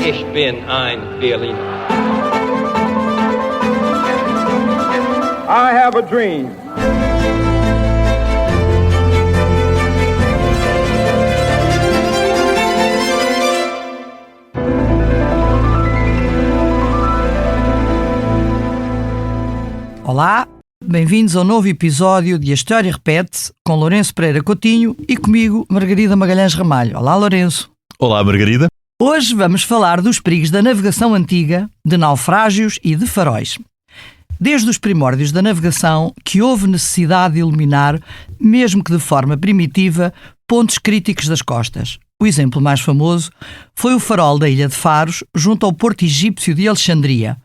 Ich bin ein Berliner. I have a dream. Olá, bem-vindos ao novo episódio de A História Repete-se, com Lourenço Pereira Coutinho e comigo, Margarida Magalhães Ramalho. Olá, Lourenço. Olá, Margarida. Hoje vamos falar dos perigos da navegação antiga, de naufrágios e de faróis. Desde os primórdios da navegação que houve necessidade de iluminar, mesmo que de forma primitiva, pontos críticos das costas. O exemplo mais famoso foi o farol da ilha de Faros, junto ao porto egípcio de Alexandria.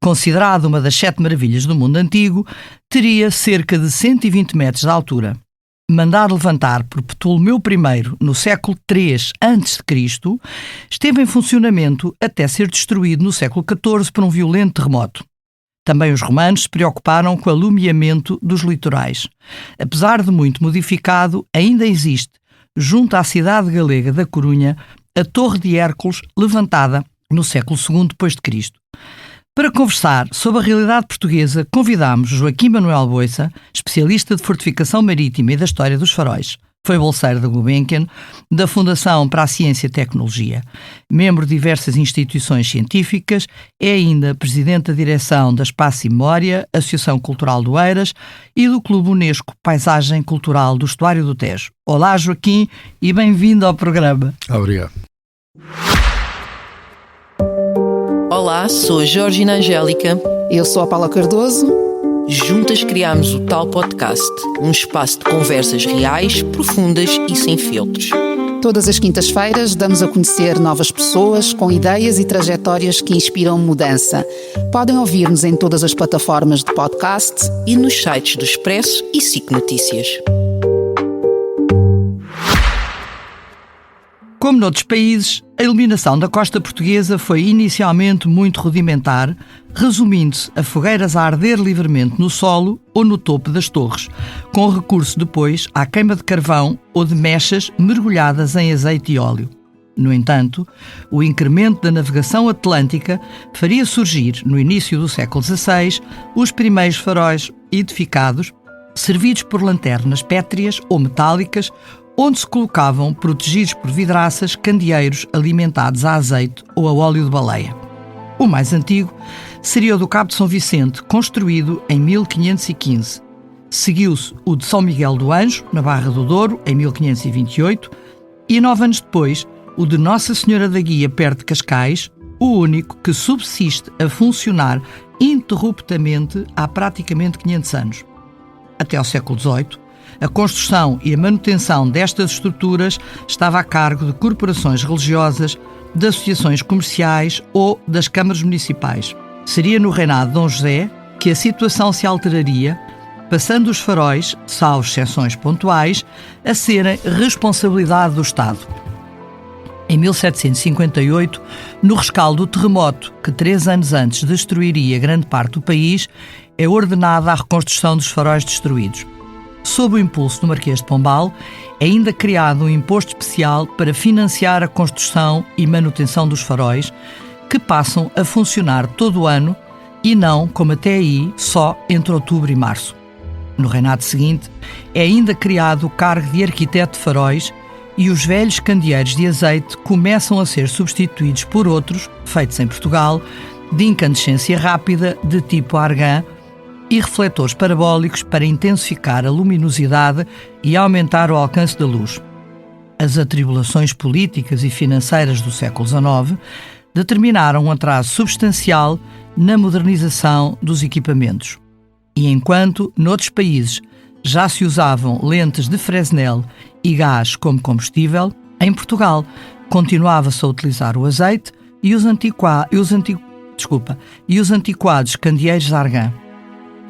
Considerado uma das 7 maravilhas do mundo antigo, teria cerca de 120 metros de altura. Mandado levantar por Ptolomeu I no século III a.C., esteve em funcionamento até ser destruído no século XIV por um violento terremoto. Também os romanos se preocuparam com o alumiamento dos litorais. Apesar de muito modificado, ainda existe, junto à cidade galega da Corunha, a Torre de Hércules, levantada no século II d.C. Para conversar sobre a realidade portuguesa, convidámos Joaquim Manuel Boissa, especialista de fortificação marítima e da história dos faróis. Foi bolseiro da Gulbenkian, da Fundação para a Ciência e Tecnologia. Membro de diversas instituições científicas, é ainda presidente da direção da Espaço e Memória, Associação Cultural do Eiras e do Clube Unesco Paisagem Cultural do Estuário do Tejo. Olá, Joaquim, e bem-vindo ao programa. Obrigado. Olá, sou a Georgina Angélica. Eu sou a Paula Cardoso. Juntas criámos o Tal Podcast, um espaço de conversas reais, profundas e sem filtros. Todas as quintas-feiras damos a conhecer novas pessoas com ideias e trajetórias que inspiram mudança. Podem ouvir-nos em todas as plataformas de podcast e nos sites do Expresso e SIC Notícias. Como noutros países, a iluminação da costa portuguesa foi inicialmente muito rudimentar, resumindo-se a fogueiras a arder livremente no solo ou no topo das torres, com recurso depois à queima de carvão ou de mechas mergulhadas em azeite e óleo. No entanto, o incremento da navegação atlântica faria surgir, no início do século XVI, os primeiros faróis edificados, servidos por lanternas pétreas ou metálicas, onde se colocavam, protegidos por vidraças, candeeiros alimentados a azeite ou a óleo de baleia. O mais antigo seria o do Cabo de São Vicente, construído em 1515. Seguiu-se o de São Miguel do Anjo, na Barra do Douro, em 1528, e 9 anos depois, o de Nossa Senhora da Guia, perto de Cascais, o único que subsiste a funcionar ininterruptamente há praticamente 500 anos. Até ao século XVIII, a construção e a manutenção destas estruturas estava a cargo de corporações religiosas, de associações comerciais ou das câmaras municipais. Seria no reinado de Dom José que a situação se alteraria, passando os faróis, salvo exceções pontuais, a serem responsabilidade do Estado. Em 1758, no rescaldo do terremoto, que 3 anos antes destruiria grande parte do país, é ordenada a reconstrução dos faróis destruídos. Sob o impulso do Marquês de Pombal, é ainda criado um imposto especial para financiar a construção e manutenção dos faróis, que passam a funcionar todo o ano e não, como até aí, só entre outubro e março. No reinado seguinte, é ainda criado o cargo de arquiteto de faróis e os velhos candeeiros de azeite começam a ser substituídos por outros, feitos em Portugal, de incandescência rápida, de tipo argand, e refletores parabólicos para intensificar a luminosidade e aumentar o alcance da luz. As atribulações políticas e financeiras do século XIX determinaram um atraso substancial na modernização dos equipamentos. E enquanto, noutros países, já se usavam lentes de Fresnel e gás como combustível, em Portugal continuava-se a utilizar o azeite e os antiquados candeeiros de argand.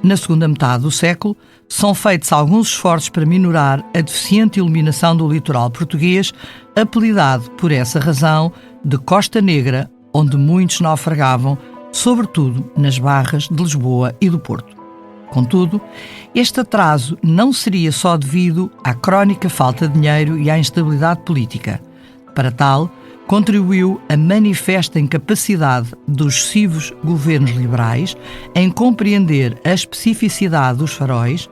Na segunda metade do século, são feitos alguns esforços para minorar a deficiente iluminação do litoral português, apelidado por essa razão de Costa Negra, onde muitos naufragavam, sobretudo nas barras de Lisboa e do Porto. Contudo, este atraso não seria só devido à crónica falta de dinheiro e à instabilidade política. Para tal, contribuiu a manifesta incapacidade dos sucessivos governos liberais em compreender a especificidade dos faróis,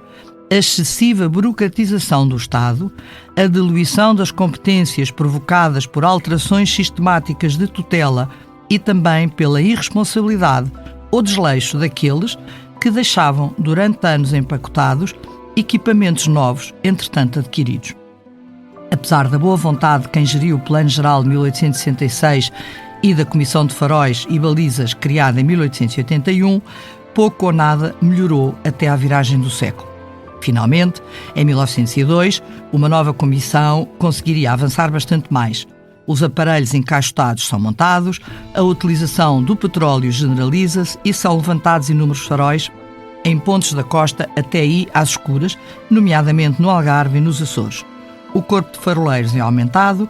a excessiva burocratização do Estado, a diluição das competências provocadas por alterações sistemáticas de tutela e também pela irresponsabilidade ou desleixo daqueles que deixavam, durante anos empacotados, equipamentos novos, entretanto adquiridos. Apesar da boa vontade de quem geriu o Plano Geral de 1866 e da Comissão de Faróis e Balizas criada em 1881, pouco ou nada melhorou até à viragem do século. Finalmente, em 1902, uma nova comissão conseguiria avançar bastante mais. Os aparelhos encaixotados são montados, a utilização do petróleo generaliza-se e são levantados inúmeros faróis em pontos da costa até aí às escuras, nomeadamente no Algarve e nos Açores. O corpo de faroleiros é aumentado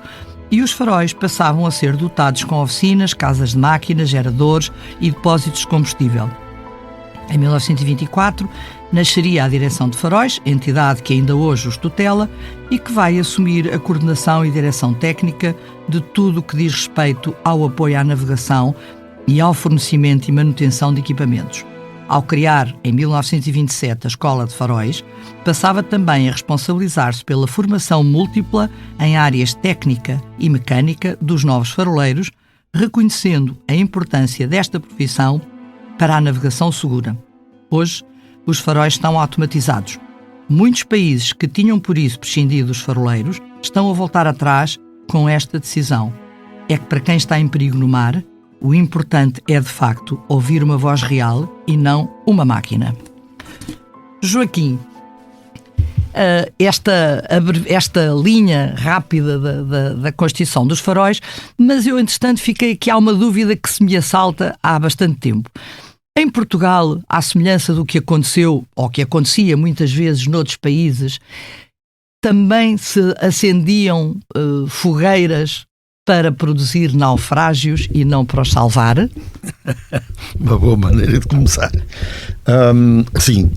e os faróis passavam a ser dotados com oficinas, casas de máquinas, geradores e depósitos de combustível. Em 1924, nasceria a Direção de Faróis, entidade que ainda hoje os tutela e que vai assumir a coordenação e direção técnica de tudo o que diz respeito ao apoio à navegação e ao fornecimento e manutenção de equipamentos. Ao criar, em 1927, a Escola de Faróis, passava também a responsabilizar-se pela formação múltipla em áreas técnica e mecânica dos novos faroleiros, reconhecendo a importância desta profissão para a navegação segura. Hoje, os faróis estão automatizados. Muitos países que tinham por isso prescindido dos faroleiros estão a voltar atrás com esta decisão. É que para quem está em perigo no mar, o importante é, de facto, ouvir uma voz real e não uma máquina. Joaquim, esta linha rápida da constituição dos faróis, mas eu, entretanto, fiquei aqui, há uma dúvida que se me assalta há bastante tempo. Em Portugal, à semelhança do que aconteceu, ou que acontecia muitas vezes noutros países, também se acendiam fogueiras para produzir naufrágios e não para os salvar? Uma boa maneira de começar. Sim,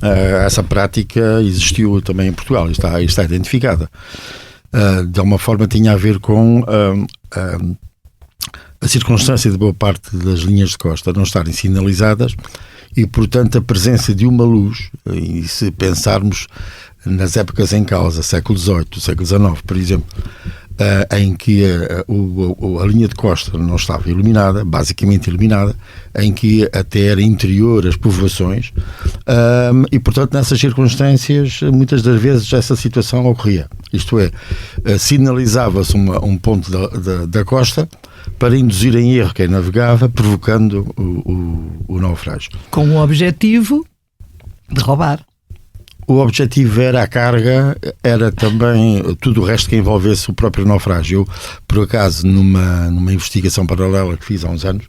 essa prática existiu também em Portugal, está identificada. De alguma forma tinha a ver com a circunstância de boa parte das linhas de costa não estarem sinalizadas e, portanto, a presença de uma luz, e se pensarmos nas épocas em causa, século XVIII, século XIX, por exemplo, em que a linha de costa não estava iluminada, basicamente iluminada, em que até era interior às povoações, e, portanto, nessas circunstâncias, muitas das vezes essa situação ocorria. Isto é, sinalizava-se um ponto da costa para induzir em erro quem navegava, provocando o naufrágio. Com o objetivo de roubar. O objetivo era a carga, era também tudo o resto que envolvesse o próprio naufrágio. Eu, por acaso, numa investigação paralela que fiz há uns anos,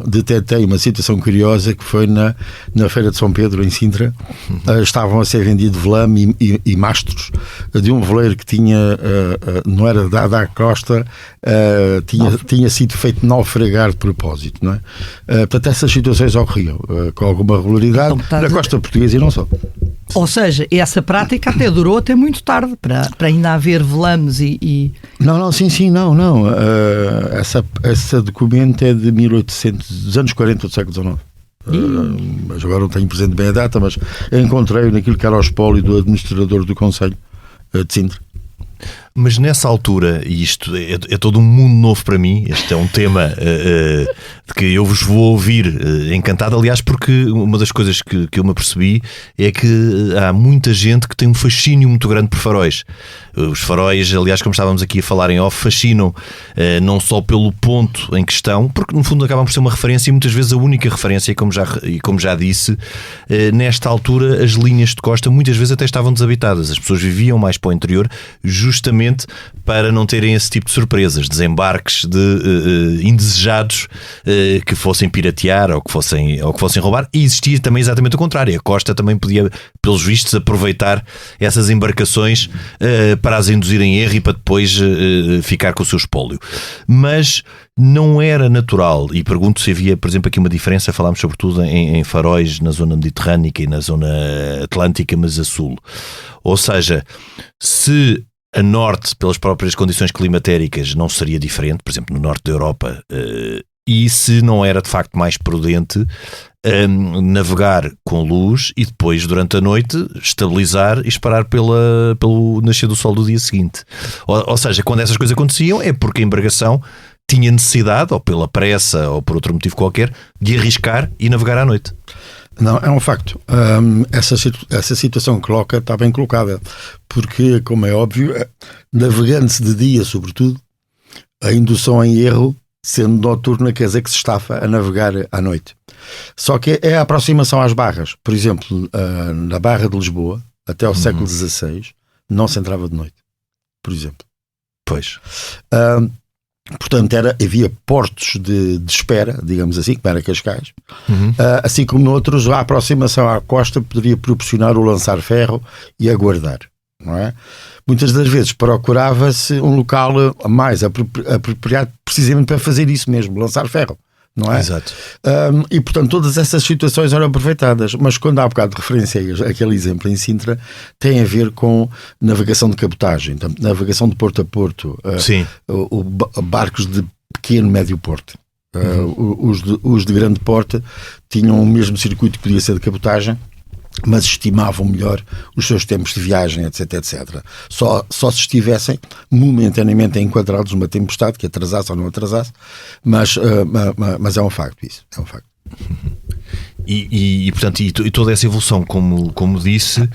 detetei uma situação curiosa que foi na Feira de São Pedro, em Sintra. Estavam a ser vendido velame e mastros de um veleiro que tinha, não era dado à costa, tinha sido feito naufragar de propósito, não é? Portanto, essas situações ocorriam com alguma regularidade na costa portuguesa e não só. Ou seja, essa prática até durou até muito tarde, para ainda haver velames e... Não. Essa documento é de 1800, dos anos 40 do século XIX. Mas agora não tenho presente bem a data, mas encontrei naquilo que era o espólio do administrador do Conselho de Sintra. Mas nessa altura, e isto é todo um mundo novo para mim, este é um tema de que eu vos vou ouvir encantado, aliás, porque uma das coisas que eu me apercebi é que há muita gente que tem um fascínio muito grande por faróis. Os faróis, aliás, como estávamos aqui a falar em off, fascinam não só pelo ponto em questão, porque no fundo acabam por ser uma referência e muitas vezes a única referência, e como já disse, nesta altura as linhas de costa muitas vezes até estavam desabitadas, as pessoas viviam mais para o interior, justamente para não terem esse tipo de surpresas, desembarques de indesejados que fossem piratear ou que fossem roubar. E existia também exatamente o contrário, a costa também podia, pelos vistos, aproveitar essas embarcações para as induzir em erro e para depois ficar com o seu espólio. Mas não era natural, e pergunto se havia, por exemplo, aqui uma diferença. Falámos sobretudo em faróis na zona mediterrânica e na zona atlântica, mas a sul. Ou seja, se A norte, pelas próprias condições climatéricas, não seria diferente, por exemplo, no norte da Europa, e se não era de facto mais prudente navegar com luz e depois, durante a noite, estabilizar e esperar pelo nascer do sol do dia seguinte. Ou seja, quando essas coisas aconteciam é porque a embarcação tinha necessidade, ou pela pressa, ou por outro motivo qualquer, de arriscar e navegar à noite. Não, é um facto. Essa situação que coloca está bem colocada, porque, como é óbvio, navegando-se de dia, sobretudo, a indução em erro, sendo noturna, quer dizer que se estafa a navegar à noite. Só que é a aproximação às barras. Por exemplo, na Barra de Lisboa, até ao século XVI, não se entrava de noite, por exemplo. Pois. Portanto, havia portos de espera, digamos assim, como era Cascais, assim como noutros, a aproximação à costa poderia proporcionar o lançar ferro e aguardar, não é? Muitas das vezes procurava-se um local mais apropriado precisamente para fazer isso mesmo, lançar ferro, não é? Exato. E portanto todas essas situações eram aproveitadas, mas quando há bocado referenciei aquele exemplo em Sintra, tem a ver com navegação de cabotagem, navegação de porto a porto, barcos de pequeno, médio porte. Os de grande porte tinham o mesmo circuito que podia ser de cabotagem, mas estimavam melhor os seus tempos de viagem, etc, etc. Só se estivessem momentaneamente enquadrados numa tempestade que atrasasse ou não atrasasse, mas é um facto isso, é um facto. Portanto, toda essa evolução, como disse,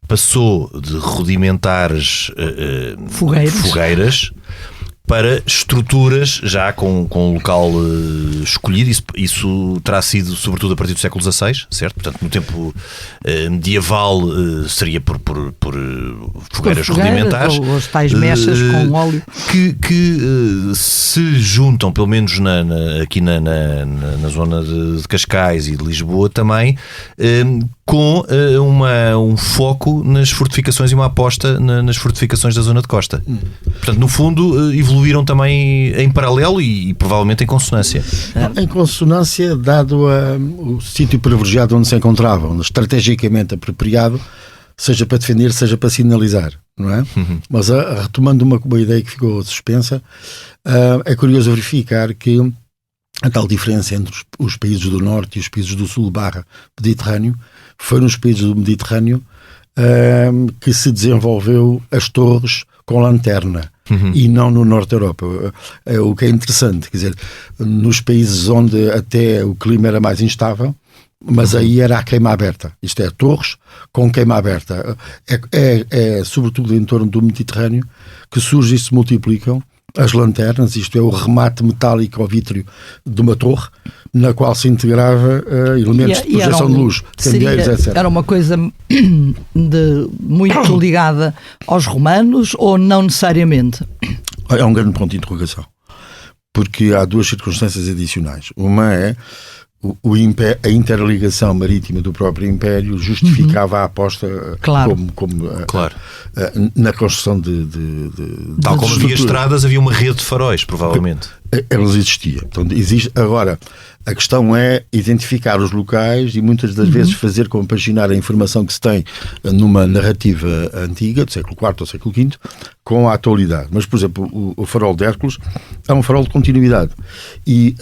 passou de rudimentares fogueiras para estruturas já com um local escolhido. Isso terá sido sobretudo a partir do século XVI, certo? Portanto, no tempo medieval seria por fogueiras rudimentares. Ou as tais mechas com óleo. Que se juntam, pelo menos aqui na zona de Cascais e de Lisboa também, com um foco nas fortificações e uma aposta nas fortificações da zona de costa. Portanto, no fundo, evoluíram também em paralelo e provavelmente em consonância. Em consonância, dado o sítio privilegiado onde se encontravam, estrategicamente apropriado, seja para defender, seja para sinalizar, não é? Mas retomando uma ideia que ficou suspensa, é curioso verificar que a tal diferença entre os países do Norte e os países do Sul / Mediterrâneo foi nos países do Mediterrâneo que se desenvolveu as torres com lanterna e não no Norte da Europa. O que é interessante, quer dizer, nos países onde até o clima era mais instável, mas aí era a queima aberta. Isto é, torres com queima aberta. É sobretudo em torno do Mediterrâneo que surgem e se multiplicam as lanternas, isto é, o remate metálico ao vítreo de uma torre, na qual se integrava elementos de projeção de luz, candeeiros, etc. Era uma coisa muito ligada aos romanos ou não necessariamente? É um grande ponto de interrogação, porque há duas circunstâncias adicionais. Uma é a interligação marítima do próprio Império justificava a aposta na construção tal como havia estradas, havia uma rede de faróis, provavelmente. Elas existiam. Então, existe. Agora, a questão é identificar os locais e muitas das vezes fazer compaginar a informação que se tem numa narrativa antiga, do século IV ou século V, com a atualidade. Mas, por exemplo, o farol de Hércules é um farol de continuidade. E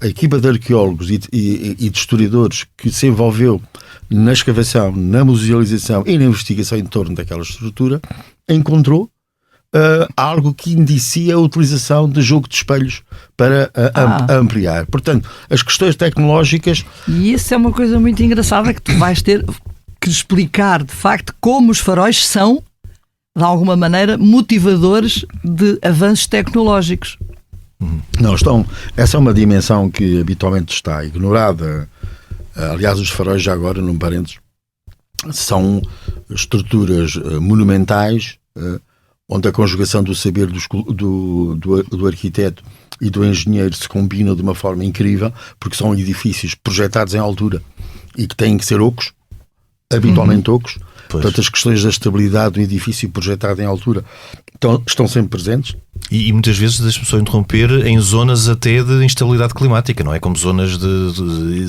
a equipa de arqueólogos e de historiadores que se envolveu na escavação, na musealização e na investigação em torno daquela estrutura, encontrou algo que indicia a utilização de jogo de espelhos para ampliar. Portanto, as questões tecnológicas... E isso é uma coisa muito engraçada que tu vais ter que explicar, de facto, como os faróis são, de alguma maneira, motivadores de avanços tecnológicos. Não, essa é uma dimensão que habitualmente está ignorada. Aliás, os faróis, já agora, num parênteses, são estruturas monumentais, onde a conjugação do saber do arquiteto e do engenheiro se combina de uma forma incrível, porque são edifícios projetados em altura e que têm que ser ocos, habitualmente ocos, Portanto, as questões da estabilidade do edifício projetado em altura estão sempre presentes. E muitas vezes, deixe-me só interromper, em zonas até de instabilidade climática, não é? Como zonas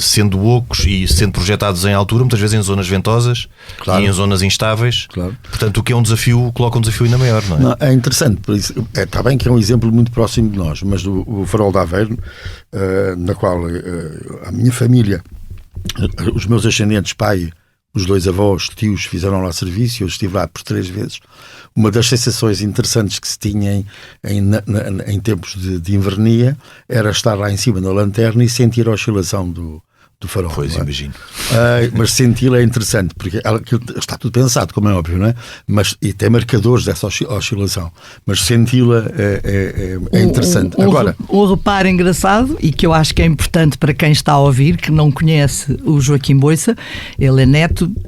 sendo ocos e sendo projetados em altura, muitas vezes em zonas ventosas, claro, e em zonas instáveis. Claro. Portanto, o que é um desafio, coloca um desafio ainda maior, não é? Não, é interessante, por isso, está bem que é um exemplo muito próximo de nós, mas o Farol de Aveiro, na qual a minha família, os meus ascendentes, pai, os 2 avós, tios, fizeram lá serviço, eu estive lá por 3 vezes. Uma das sensações interessantes que se tinha em tempos de invernia era estar lá em cima na lanterna e sentir a oscilação do farol. Pois, imagino. Mas senti-la é interessante, porque está tudo pensado, como é óbvio, não é? E tem marcadores dessa oscilação, mas senti-la é interessante. Agora, um reparo engraçado, e que eu acho que é importante para quem está a ouvir, que não conhece o Joaquim Boiça, ele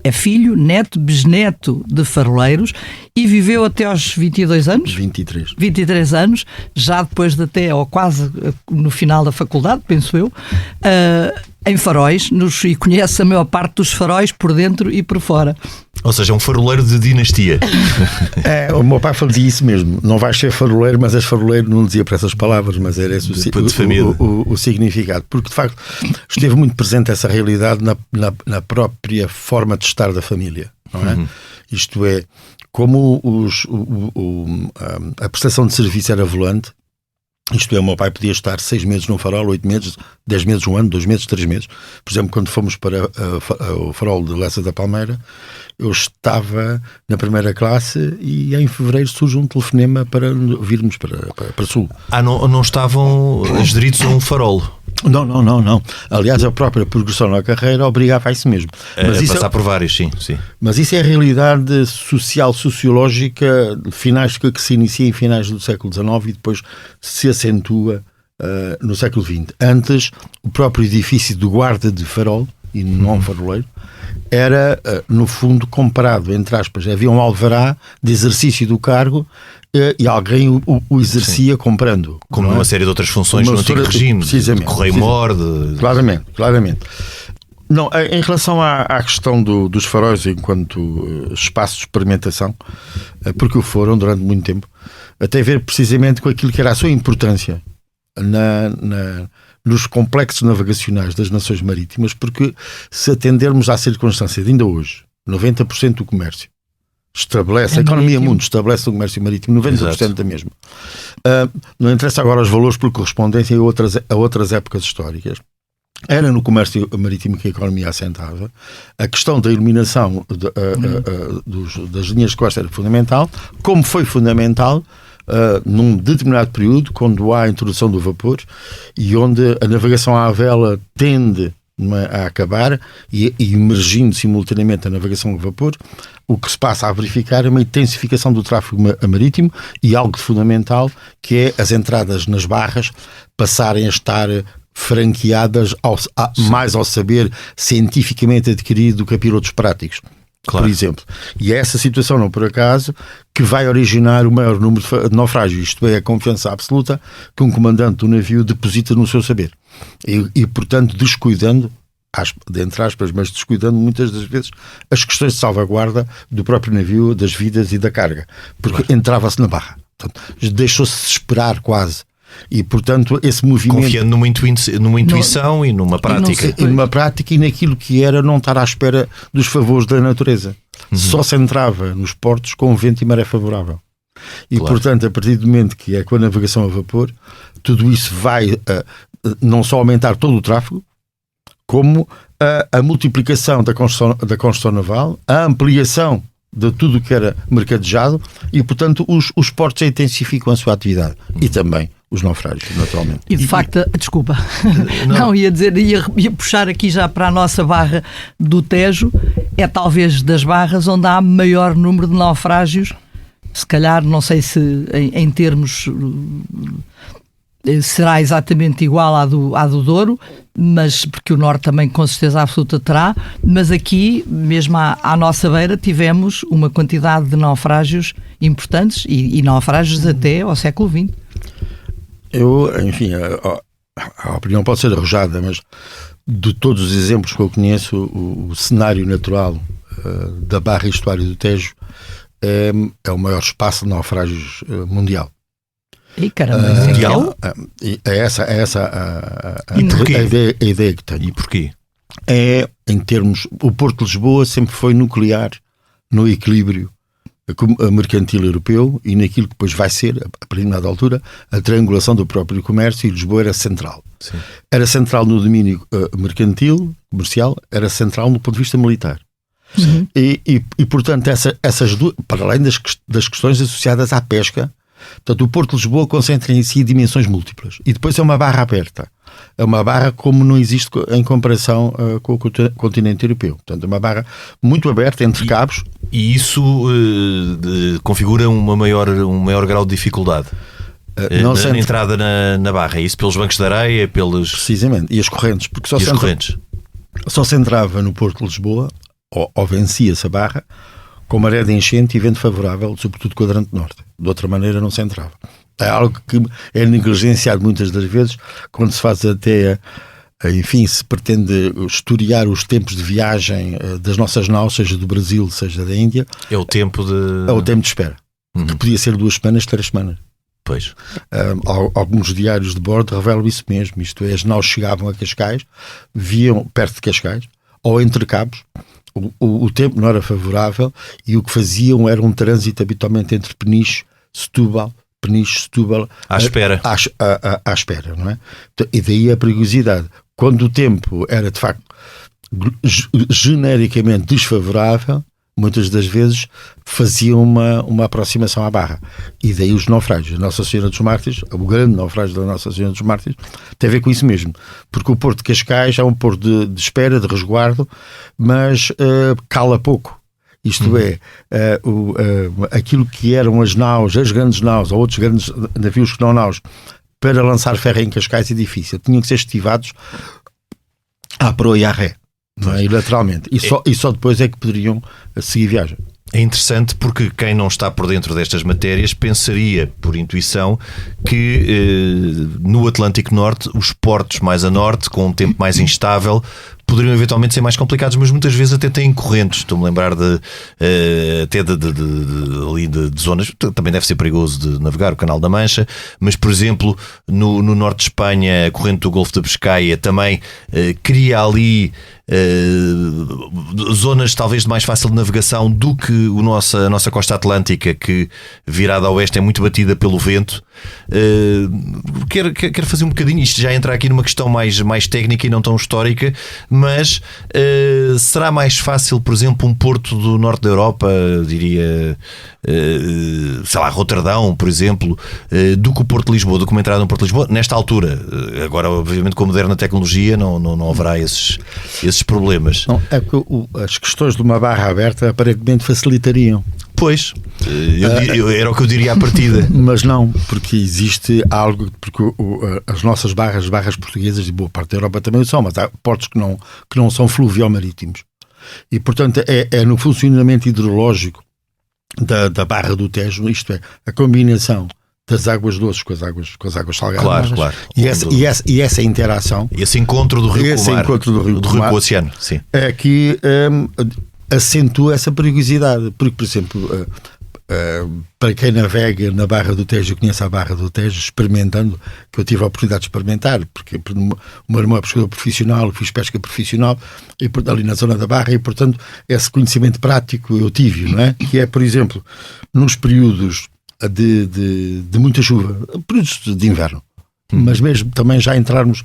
é filho, neto, bisneto de faroleiros e viveu até aos 22 anos? 23 anos, já depois de até, ou quase no final da faculdade, penso eu, em faróis, e conhece a maior parte dos faróis por dentro e por fora. Ou seja, um faroleiro de dinastia. O meu pai dizia isso mesmo. Não vais ser faroleiro, mas és faroleiro. Não dizia para essas palavras, mas era esse o significado. Porque, de facto, esteve muito presente essa realidade na própria forma de estar da família. Não é? Isto é, como a prestação de serviço era volante. Isto é, o meu pai podia estar 6 meses num farol, 8 meses, 10 meses, 1 ano, 2 meses, 3 meses. Por exemplo, quando fomos para o farol de Lessa da Palmeira, eu estava na primeira classe e em fevereiro surge um telefonema para virmos para Sul. Não estavam aderidos a um farol? Não. Aliás, a própria progressão na carreira obrigava a isso mesmo. Mas isso passar por vários, sim. Mas isso é a realidade sociológica que se inicia em finais do século XIX e depois se acentua no século XX. Antes, o próprio edifício do guarda de farol, e não faroleiro, era, no fundo, comparado, entre aspas, havia um alvará de exercício do cargo e alguém o exercia comprando. Como numa série de outras funções no antigo regime, de correio-mor. Claramente. Não, em relação à questão dos faróis enquanto espaço de experimentação, porque o foram durante muito tempo, até ver precisamente com aquilo que era a sua importância nos complexos navegacionais das nações marítimas, porque se atendermos à circunstância de ainda hoje, 90% do comércio estabelece, a economia mundo estabelece o comércio marítimo, 90% da mesma. Não interessa agora os valores por correspondência a outras épocas históricas. Era no comércio marítimo que a economia assentava. A questão da iluminação das linhas de costa era fundamental, como foi fundamental num determinado período, quando há a introdução do vapor e onde a navegação à vela tende a acabar e emergindo simultaneamente a navegação a vapor, o que se passa a verificar é uma intensificação do tráfego marítimo e algo de fundamental, que é as entradas nas barras passarem a estar franqueadas mais ao saber cientificamente adquirido do que a pilotos práticos. Claro. Por exemplo. E é essa situação, não por acaso, que vai originar o maior número de naufrágios. Isto é a confiança absoluta que um comandante do navio deposita no seu saber. E portanto, descuidando, entre aspas, mas descuidando muitas das vezes as questões de salvaguarda do próprio navio, das vidas e da carga. Porque entrava-se na barra. Portanto, deixou-se esperar quase. E, portanto, esse movimento... Confiando numa intuição e numa prática. E numa prática e naquilo que era não estar à espera dos favores da natureza. Só se entrava nos portos com vento e maré favorável. E, portanto, a partir do momento que é com a navegação a vapor, tudo isso vai não só aumentar todo o tráfego, como a multiplicação da construção naval, a ampliação de tudo o que era mercadejado e, portanto, os portos intensificam a sua atividade. E também os naufrágios, naturalmente. E de facto, desculpa, não ia dizer, ia puxar aqui já para a nossa barra do Tejo, é talvez das barras onde há maior número de naufrágios, se calhar, não sei se em termos será exatamente igual à do Douro, mas porque o Norte também com certeza absoluta terá, mas aqui, mesmo à nossa beira, tivemos uma quantidade de naufrágios importantes e naufrágios até ao século XX. Enfim, a opinião pode ser arrojada, mas de todos os exemplos que eu conheço, o cenário natural da Barra e Estuário do Tejo é o maior espaço de naufrágios mundial. E caramba, É essa a ideia que tenho. E porquê? Em termos, o Porto de Lisboa sempre foi nuclear no equilíbrio mercantil europeu e naquilo que depois vai ser, a determinada altura, a triangulação do próprio comércio, e Lisboa era central. Sim. Era central no domínio mercantil, comercial, era central no ponto de vista militar. E portanto, essas duas, para além das questões associadas à pesca, portanto, o Porto de Lisboa concentra em si dimensões múltiplas. E depois é uma barra aberta. É uma barra como não existe em comparação com o continente europeu. Portanto, é uma barra muito aberta, entre cabos. E isso configura um maior grau de dificuldade na entrada na barra. É isso pelos bancos de areia, pelos... Precisamente. E as correntes. Porque só se entrava no Porto de Lisboa, ou vencia-se a barra, com maré de enchente e vento favorável, sobretudo quadrante norte. De outra maneira não se entrava. É algo que é negligenciado muitas das vezes quando se faz até, enfim, se pretende historiar os tempos de viagem das nossas naus, seja do Brasil, seja da Índia. É o tempo de... É o tempo de espera. Que podia ser 2 semanas, 3 semanas. Pois. Alguns diários de bordo revelam isso mesmo. Isto é, as naus chegavam a Cascais, viam perto de Cascais, ou entre cabos. O tempo não era favorável e o que faziam era um trânsito habitualmente entre Peniche, Setúbal, à espera, não é? E daí a perigosidade. Quando o tempo era de facto genericamente desfavorável, muitas das vezes faziam uma aproximação à barra. E daí os naufrágios. A Nossa Senhora dos Mártires, o grande naufrágio da Nossa Senhora dos Mártires, tem a ver com isso mesmo. Porque o Porto de Cascais é um porto de espera, de resguardo, mas cala pouco. Isto é, aquilo que eram as naus, as grandes naus, ou outros grandes navios que não naus, para lançar ferro em Cascais é difícil. Tinham que ser estivados à proa e à ré, não é? E lateralmente. E só depois é que poderiam seguir viagem. É interessante porque quem não está por dentro destas matérias pensaria, por intuição, que no Atlântico Norte, os portos mais a norte, com um tempo mais instável, poderiam eventualmente ser mais complicados, mas muitas vezes até têm correntes. Estou-me a lembrar até de zonas, também deve ser perigoso de navegar o Canal da Mancha, mas por exemplo no norte de Espanha, a corrente do Golfo da Biscaia também cria ali zonas talvez de mais fácil de navegação do que a nossa costa atlântica, que virada a oeste é muito batida pelo vento. Quero fazer um bocadinho, isto já entra aqui numa questão mais técnica e não tão histórica, mas será mais fácil, por exemplo, um porto do norte da Europa, diria, sei lá, Roterdão, por exemplo, do que o Porto de Lisboa, do que uma entrada no Porto de Lisboa, nesta altura? Agora, obviamente, com a moderna tecnologia não haverá esses problemas. Não, é que as questões de uma barra aberta aparentemente facilitariam. Pois, era o que eu diria à partida. Mas não, porque existe algo, porque as nossas barras portuguesas e boa parte da Europa também são, mas há portos que não são fluvio-marítimos. E, portanto, é no funcionamento hidrológico da Barra do Tejo, isto é, a combinação das águas doces com as águas salgadas. Claro. E essa interação. Esse encontro do rio com o oceano, sim. É que acentua essa perigosidade. Porque, por exemplo, para quem navega na Barra do Tejo, eu conheço a Barra do Tejo, experimentando, que eu tive a oportunidade de experimentar, porque o meu irmão é pescador profissional, fiz pesca profissional, e ali na zona da Barra, e portanto esse conhecimento prático eu tive, não é? Que é, por exemplo, nos períodos de muita chuva, períodos de inverno, mas mesmo também já entrarmos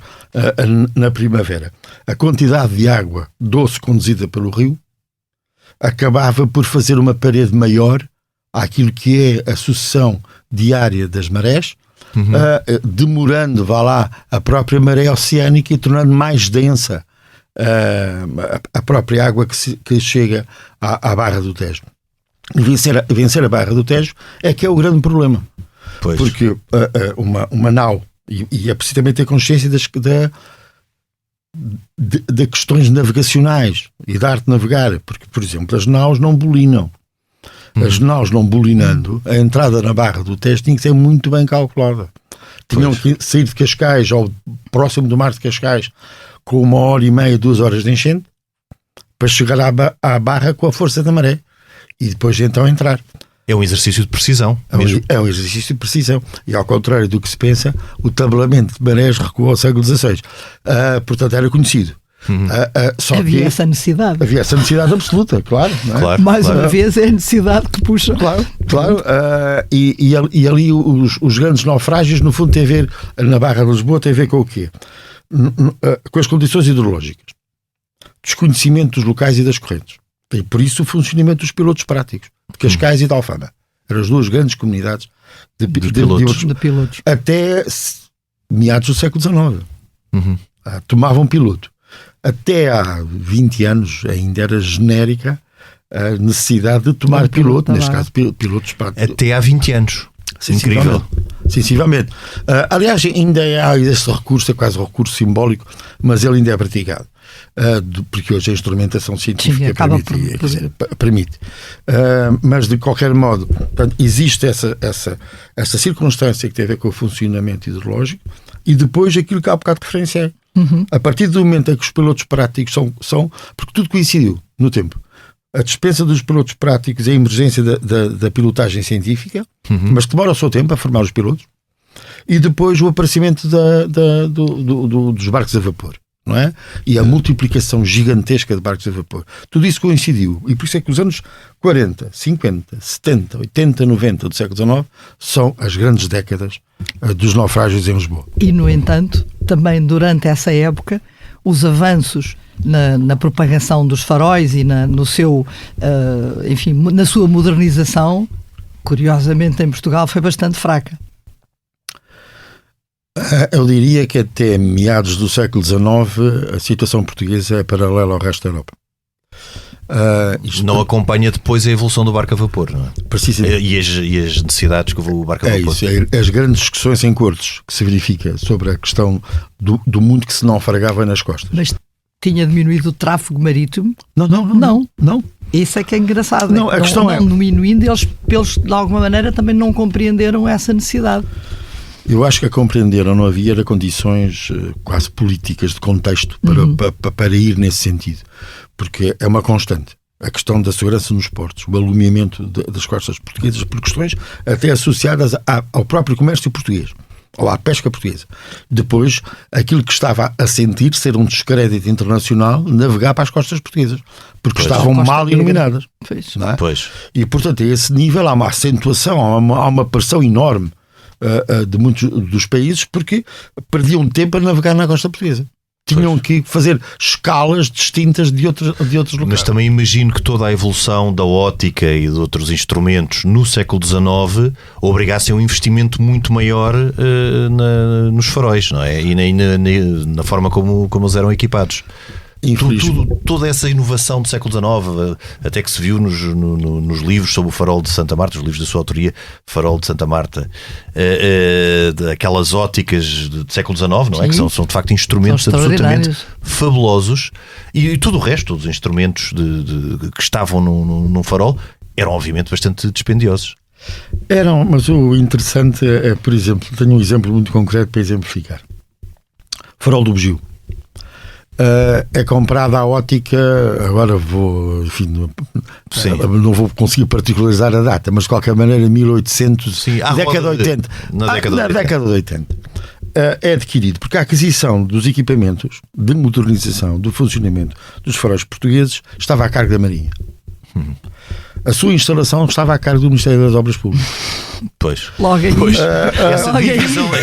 na primavera, a quantidade de água doce conduzida pelo rio acabava por fazer uma parede maior àquilo que é a sucessão diária das marés, demorando, a própria maré oceânica e tornando mais densa a própria água que chega à Barra do Tejo. Vencer a Barra do Tejo é que é o grande problema. Pois. Porque uma nau, e é preciso também ter consciência de questões navegacionais e da arte de navegar, porque, por exemplo, as naus não bolinam. As naus não bolinando, a entrada na Barra do Tejo tinha que ser muito bem calculada. Tinham que sair de Cascais ou próximo do mar de Cascais com 1h30, 2 horas de enchente, para chegar à barra com a força da maré e depois então entrar. É um exercício de precisão. É um exercício de precisão. E ao contrário do que se pensa, o tabelamento de marés recuou ao século XVI. Portanto, era conhecido. Só havia essa necessidade. Havia essa necessidade absoluta, claro. Não é? Claro, Mais uma vez é a necessidade que puxa. Claro. E ali os grandes naufrágios, no fundo, tem a ver, na Barra de Lisboa, tem a ver com o quê? Com as condições hidrológicas. Desconhecimento dos locais e das correntes. E por isso o funcionamento dos pilotos práticos, de Cascais e de Alfama. Eram as duas grandes comunidades de pilotos. Até meados do século XIX. Tomavam piloto. Até há 20 anos ainda era genérica a necessidade de tomar piloto, neste caso pilotos práticos. Até há 20 anos. Incrível. Sensivelmente. Aliás, ainda há este recurso, é quase um recurso simbólico, mas ele ainda é praticado. Porque hoje a instrumentação científica permite. Mas de qualquer modo, portanto, existe essa circunstância que tem a ver com o funcionamento hidrológico e depois aquilo que há bocado de referência é. A partir do momento em que os pilotos práticos são porque tudo coincidiu no tempo. A dispensa dos pilotos práticos e a emergência da pilotagem científica, mas que demora o seu tempo a formar os pilotos, e depois o aparecimento dos barcos a vapor, não é? E a multiplicação gigantesca de barcos a vapor. Tudo isso coincidiu. E por isso é que os anos 40, 50, 70, 80, 90 do século XIX são as grandes décadas dos naufrágios em Lisboa. E, no entanto, também durante essa época, os avanços na propagação dos faróis e na sua modernização, curiosamente em Portugal, foi bastante fraca. Eu diria que até meados do século XIX a situação portuguesa é paralela ao resto da Europa. Isto não acompanha depois a evolução do barco a vapor, não é? Precisamente. E as necessidades que o barco a vapor. É isso, as grandes discussões em cortes que se verifica sobre a questão do mundo que se naufragava nas costas. Mas tinha diminuído o tráfego marítimo? Não. Isso é que é engraçado. Não, a questão é diminuindo, eles de alguma maneira também não compreenderam essa necessidade. Eu acho que a compreenderam, não havia condições quase políticas de contexto para ir nesse sentido. Porque é uma constante. A questão da segurança nos portos, o alumiamento das costas portuguesas por questões até associadas ao próprio comércio português, ou à pesca portuguesa. Depois, aquilo que estava a sentir ser um descrédito internacional, navegar para as costas portuguesas, porque estavam mal iluminadas. Não é? E, portanto, a esse nível há uma acentuação, há uma pressão enorme de muitos dos países, porque perdiam tempo a navegar na costa portuguesa. Tinham que fazer escalas distintas de outros locais. Mas também imagino que toda a evolução da ótica e de outros instrumentos no século XIX obrigassem a um investimento muito maior nos faróis, não é? E na forma como eles eram equipados. Toda essa inovação do século XIX, até que se viu nos livros sobre o farol de Santa Marta, os livros da sua autoria, Farol de Santa Marta, aquelas óticas do século XIX, não é? Que são de facto instrumentos absolutamente fabulosos, e tudo o resto, todos os instrumentos que estavam num farol, eram obviamente bastante dispendiosos. Eram, mas o interessante é, por exemplo, tenho um exemplo muito concreto para exemplificar. Farol do Bugio. É comprada a ótica, agora não vou conseguir particularizar a data, mas de qualquer maneira 1800, década de 80. Na década de 80. É adquirido, porque a aquisição dos equipamentos de modernização do funcionamento dos faróis portugueses estava a cargo da Marinha. A sua instalação estava a cargo do Ministério das Obras Públicas. Pois. Logo aí.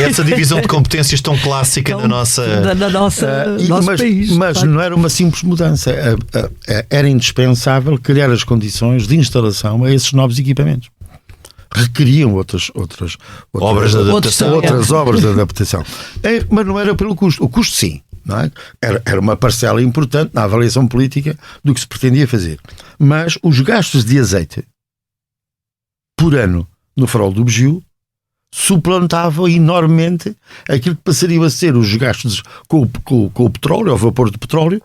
Essa divisão de competências tão clássica na nosso país. Mas não era uma simples mudança. Era indispensável criar as condições de instalação a esses novos equipamentos. Requeriam outras obras de adaptação. Outras obras de adaptação. Mas não era pelo custo. O custo, sim. Não é? Era uma parcela importante na avaliação política do que se pretendia fazer. Mas os gastos de azeite por ano no farol do Bugio suplantavam enormemente aquilo que passariam a ser os gastos com o petróleo, o vapor de petróleo,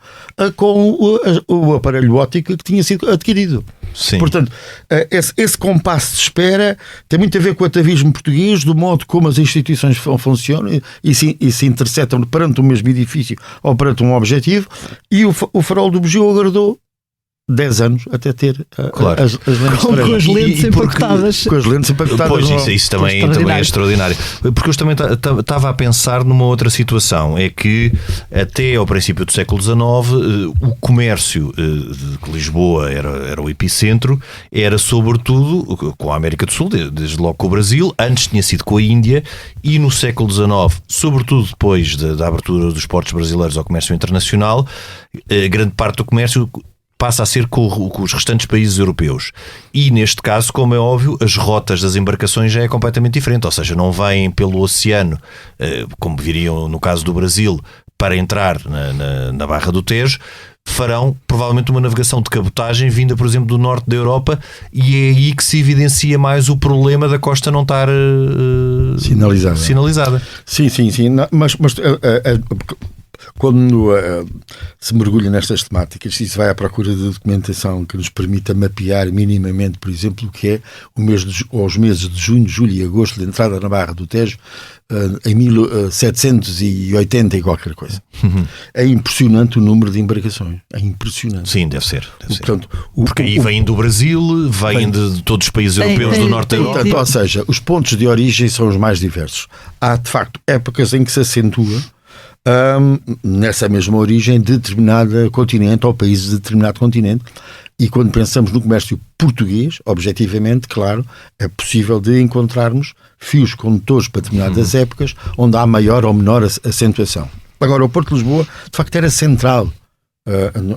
com o aparelho óptico que tinha sido adquirido. Sim. Portanto, esse compasso de espera tem muito a ver com o atavismo português, do modo como as instituições funcionam e se interceptam perante o mesmo edifício ou perante um objetivo, e o farol do Bugio agradou 10 anos até ter Claro. as lentes Com as lentes empacotadas. Com as lentes empacotadas. Pois, isso também é extraordinário. Porque eu também estava a pensar numa outra situação. É que até ao princípio do século XIX o comércio de Lisboa era o epicentro, era sobretudo com a América do Sul, desde logo com o Brasil, antes tinha sido com a Índia, e no século XIX, sobretudo depois da abertura dos portos brasileiros ao comércio internacional, grande parte do comércio passa a ser com os restantes países europeus. E neste caso, como é óbvio, as rotas das embarcações já é completamente diferente, ou seja, não vêm pelo oceano, como viriam no caso do Brasil, para entrar na Barra do Tejo, farão provavelmente uma navegação de cabotagem vinda, por exemplo, do norte da Europa, e é aí que se evidencia mais o problema da costa não estar sinalizada. Sim. Mas quando se mergulha nestas temáticas, isso vai à procura de documentação que nos permita mapear minimamente, por exemplo, o que é os meses de junho, julho e agosto de entrada na Barra do Tejo em 1780 e qualquer coisa. É impressionante o número de embarcações. É impressionante. Sim, deve ser. Portanto, porque aí vêm do Brasil, vêm de todos os países europeus do norte da Europa. Portanto, ou seja, os pontos de origem são os mais diversos. Há, de facto, épocas em que se acentua nessa mesma origem de determinado continente ou países de determinado continente, e quando pensamos no comércio português, objetivamente, claro, é possível de encontrarmos fios condutores para determinadas épocas onde há maior ou menor acentuação. Agora, o Porto de Lisboa, de facto, era central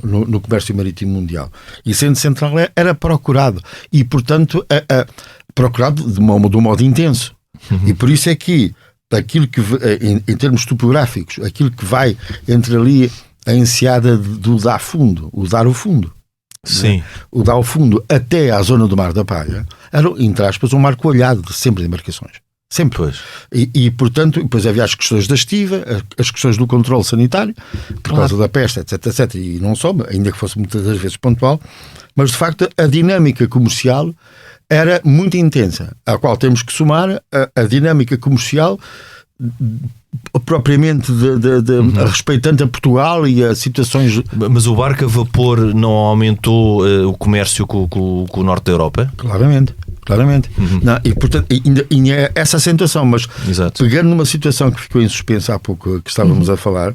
no comércio marítimo mundial, e sendo central era procurado, e portanto procurado de um modo intenso. E por isso é que aquilo que, em termos topográficos, aquilo que vai entre ali a enseada do dar fundo, o dar o fundo, sim, o dar o fundo até à zona do Mar da Palha, era, entre aspas, um marco olhado sempre de embarcações. Sempre. Pois. E, portanto, depois havia as questões da estiva, as questões do controle sanitário, por causa da peste, etc, e não só, ainda que fosse muitas das vezes pontual, mas, de facto, a dinâmica comercial era muito intensa, à qual temos que somar a dinâmica comercial propriamente respeitando a Portugal e a situações... Mas o barco a vapor não aumentou o comércio com o norte da Europa? Claramente. Não, e, portanto, ainda é essa acentuação, mas exato, pegando numa situação que ficou em suspenso há pouco, que estávamos a falar,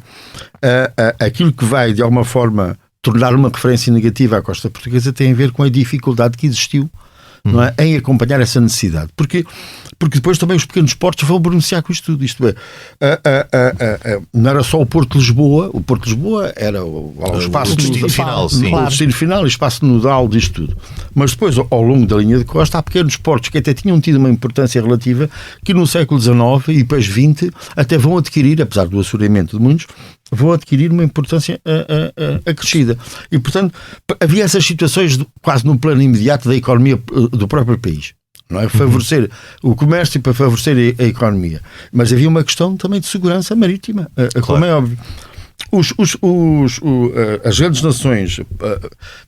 aquilo que vai, de alguma forma, tornar uma referência negativa à costa portuguesa tem a ver com a dificuldade que existiu, não é, em acompanhar essa necessidade. Porque depois também os pequenos portos vão beneficiar com isto tudo. Isto é, não era só o Porto de Lisboa. O Porto de Lisboa era o espaço destino final, sim. O destino final e espaço nodal disto tudo. Mas depois, ao longo da linha de costa, há pequenos portos que até tinham tido uma importância relativa, que no século XIX e depois XX até vão adquirir, apesar do assoreamento de muitos, vão adquirir uma importância acrescida. E, portanto, havia essas situações quase no plano imediato da economia do próprio país. Não é? Favorecer o comércio para favorecer a economia. Mas havia uma questão também de segurança marítima, como é óbvio. As grandes nações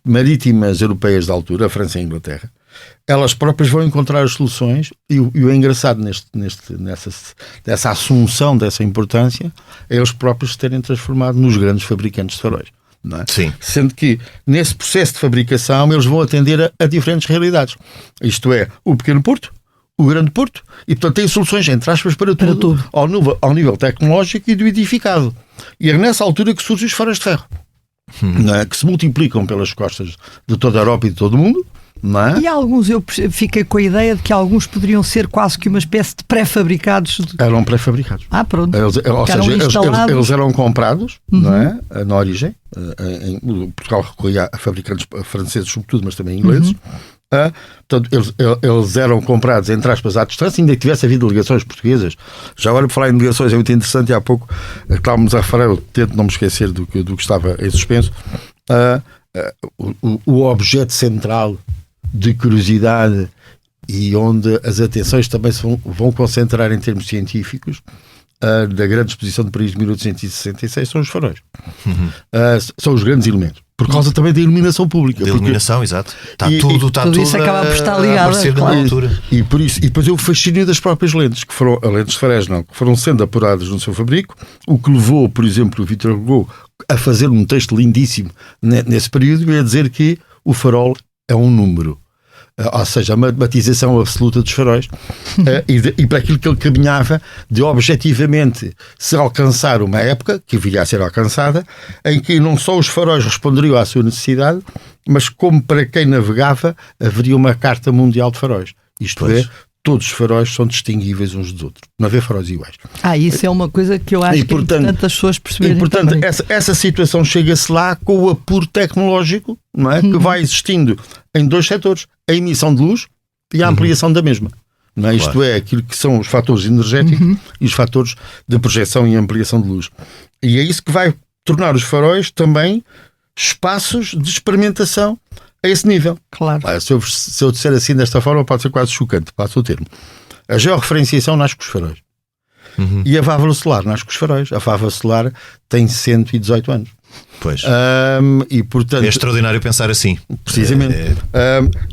marítimas europeias da altura, a França e a Inglaterra, elas próprias vão encontrar as soluções, e o engraçado nessa assunção dessa importância é eles próprios se terem transformado nos grandes fabricantes de faróis. Não é? Sim. Sendo que nesse processo de fabricação eles vão atender a diferentes realidades. Isto é, o pequeno porto, o grande porto, e portanto têm soluções, entre aspas, para tudo. Ao nível tecnológico e do edificado. E é nessa altura que surgem os faróis de ferro, não é? Que se multiplicam pelas costas de toda a Europa e de todo o mundo. Não é? E alguns, eu fiquei com a ideia de que alguns poderiam ser quase que uma espécie de pré-fabricados. Eram pré-fabricados. Pronto. Eles eram comprados, não é? Na origem. Portugal recorria a fabricantes franceses, sobretudo, mas também ingleses. Portanto, eles eram comprados, entre aspas, à distância, ainda que tivesse havido delegações portuguesas. Já agora, por falar em delegações, é muito interessante, e há pouco, estávamos a falar, eu tento não me esquecer do que estava em suspenso, o objeto central de curiosidade e onde as atenções também se vão concentrar em termos científicos da grande exposição de Paris de 1866 são os faróis. São os grandes elementos. Por causa também da iluminação pública. Da iluminação, exato. Está tudo isso acaba por estar ligado. Claro. Altura. E depois é o fascínio das próprias lentes, que foram, lentes de Fresnel, que foram sendo apuradas no seu fabrico, o que levou, por exemplo, o Victor Hugo a fazer um texto lindíssimo nesse período, e a dizer que o farol é um número. Ou seja, a matematização absoluta dos faróis e para aquilo que ele caminhava de objetivamente se alcançar uma época que viria a ser alcançada, em que não só os faróis responderiam à sua necessidade, mas como para quem navegava haveria uma carta mundial de faróis. Isto é, todos os faróis são distinguíveis uns dos outros. Não haver faróis iguais. Isso é uma coisa que eu acho que é importante as pessoas perceberem. E, portanto, também. essa situação chega-se lá com o apuro tecnológico, não é? Que vai existindo em 2 setores: a emissão de luz e a ampliação da mesma. Não é? Isto é, aquilo que são os fatores energéticos e os fatores de projeção e ampliação de luz. E é isso que vai tornar os faróis também espaços de experimentação a esse nível. Claro. Se eu disser assim desta forma, pode ser quase chocante, passa o termo. A georreferenciação nasce com os faróis. E a válvula solar nasce com os faróis. A válvula solar tem 118 anos. Pois. E, portanto, é extraordinário pensar assim. Precisamente.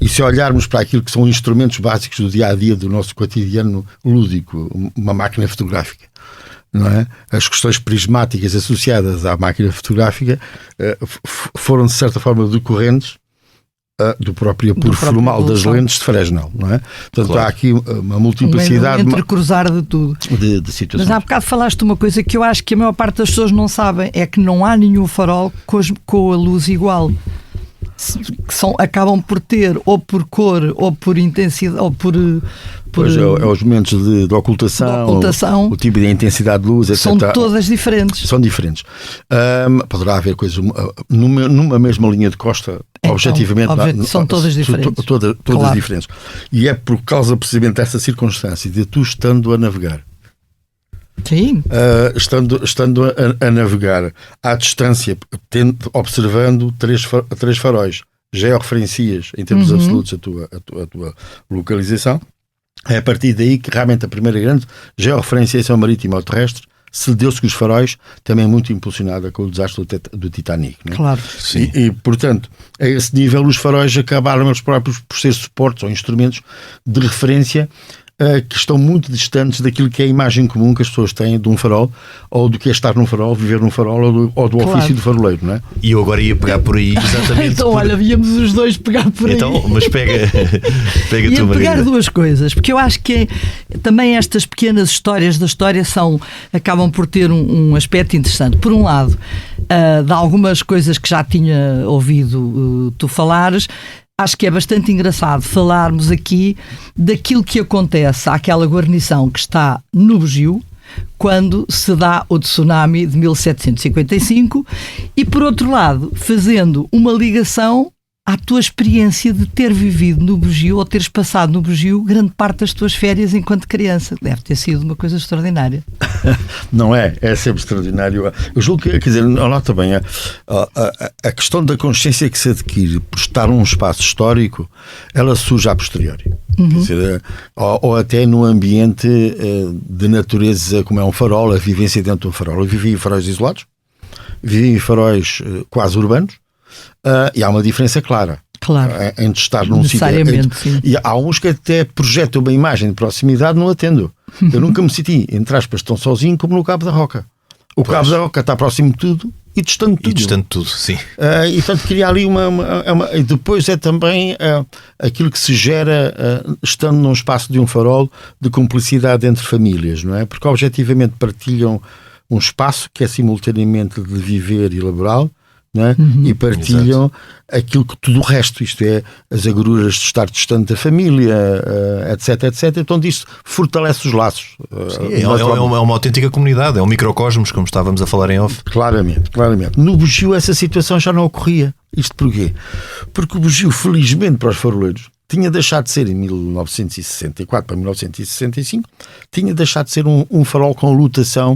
E se olharmos para aquilo que são instrumentos básicos do dia-a-dia do nosso cotidiano lúdico, uma máquina fotográfica, não é? As questões prismáticas associadas à máquina fotográfica foram, de certa forma, decorrentes do próprio apuro formal das lentes de Fresnel, não é? Portanto, há aqui uma multiplicidade... entrecruzar de tudo. De situações. Mas há bocado falaste uma coisa que eu acho que a maior parte das pessoas não sabem, é que não há nenhum farol com a luz igual. Acabam por ter, ou por cor, ou por intensidade, ou por Pois é os momentos de ocultação, o tipo de intensidade de luz, etc. São todas diferentes. São diferentes. Poderá haver coisas numa mesma linha de costa, então, objetivamente. São todas diferentes. Todas claro. diferentes. E é por causa precisamente dessa circunstância de tu estando a navegar. Sim. Estando a navegar à distância, observando três faróis, georreferencias em termos absolutos a tua localização, é a partir daí que realmente a primeira grande georreferenciação marítima ou terrestre se deu-se com os faróis, também muito impulsionada com o desastre do Titanic. Não é? Claro. Sim. E, portanto, a esse nível os faróis acabaram eles próprios por ser suportes ou instrumentos de referência que estão muito distantes daquilo que é a imagem comum que as pessoas têm de um farol, ou do que é estar num farol, viver num farol, ou do ofício do faroleiro, não é? E eu agora ia pegar por aí exatamente. Então, olha, víamos os dois pegar por aí. Então, mas pega tu, Margarida. Pegar duas coisas, porque eu acho que também estas pequenas histórias da história acabam por ter um aspecto interessante. Por um lado, de algumas coisas que já tinha ouvido tu falares, acho que é bastante engraçado falarmos aqui daquilo que acontece àquela guarnição que está no Bugio quando se dá o tsunami de 1755 e, por outro lado, fazendo uma ligação à tua experiência de ter vivido no Bugio ou teres passado no Bugio grande parte das tuas férias enquanto criança. Deve ter sido uma coisa extraordinária. Não é? É sempre extraordinário. Eu julgo que, quer dizer, nota bem, a questão da consciência que se adquire por estar num espaço histórico, ela surge a posteriori. Quer dizer, ou até num ambiente de natureza como é um farol, a vivência dentro de um farol. Eu vivi em faróis isolados, vivi em faróis quase urbanos, e há uma diferença clara. Claro. Entre estar num sítio. Sim. E há uns que até projetam uma imagem de proximidade, não atendo. Eu nunca me senti, entre aspas, tão sozinho como no Cabo da Roca. O Cabo da Roca está próximo de tudo e distante de tudo. E distante de tudo, sim. E portanto queria ali e depois é também aquilo que se gera estando num espaço de um farol de cumplicidade entre famílias, não é? Porque objetivamente partilham um espaço que é simultaneamente de viver e laboral, não é? E partilham aquilo que tudo o resto, isto é, as agruras de estar distante da família, etc, etc. Então isso fortalece os laços. Sim, é uma autêntica comunidade, é um microcosmos, como estávamos a falar em off. Claramente. No Bugio essa situação já não ocorria. Isto porquê? Porque o Bugio, felizmente para os faroleiros, tinha deixado de ser, em 1964 para 1965, tinha deixado de ser um farol com lotação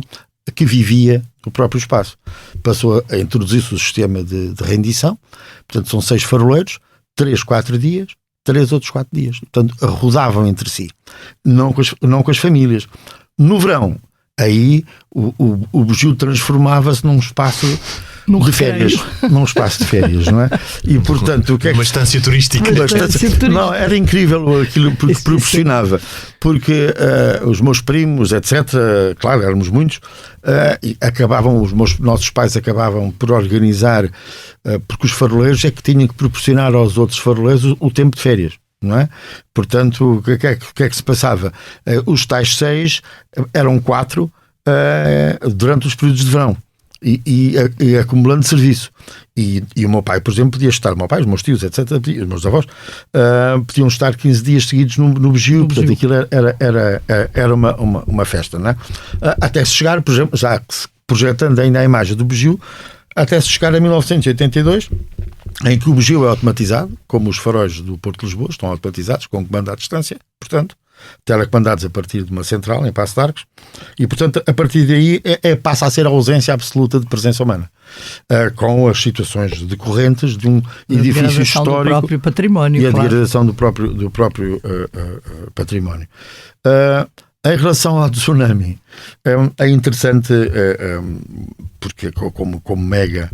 que vivia no próprio espaço. Passou a introduzir-se o sistema de rendição, portanto são 6 faroleiros, 3, 4 dias, 3 outros 4 dias. Portanto, rodavam entre si, não com as famílias. No verão, aí o Bugio transformava-se num espaço de férias, num espaço de férias, não é? E portanto, o que é que... Uma estância turística. Não, era incrível aquilo que proporcionava, porque os meus primos, etc., claro, éramos muitos, os nossos pais acabavam por organizar, porque os faroleiros é que tinham que proporcionar aos outros faroleiros o tempo de férias. Não é? Portanto, o que é que se passava? Os tais 6 eram 4 durante os períodos de verão e acumulando serviço. E o meu pai, por exemplo, podia estar, os meus tios, etc., os meus avós, podiam estar 15 dias seguidos no Bugio. Portanto, aquilo era uma festa, não é? Até se chegar, por exemplo, já projetando ainda a imagem do Bugio, até se chegar a 1982, em que o bugio é automatizado, como os faróis do Porto de Lisboa estão automatizados, com comando à distância, portanto, telecomandados a partir de uma central em Paço de Arcos, e portanto, a partir daí passa a ser a ausência absoluta de presença humana, com as situações decorrentes de um edifício histórico do próprio património, e a degradação do próprio património. Em relação ao tsunami, é interessante, porque como mega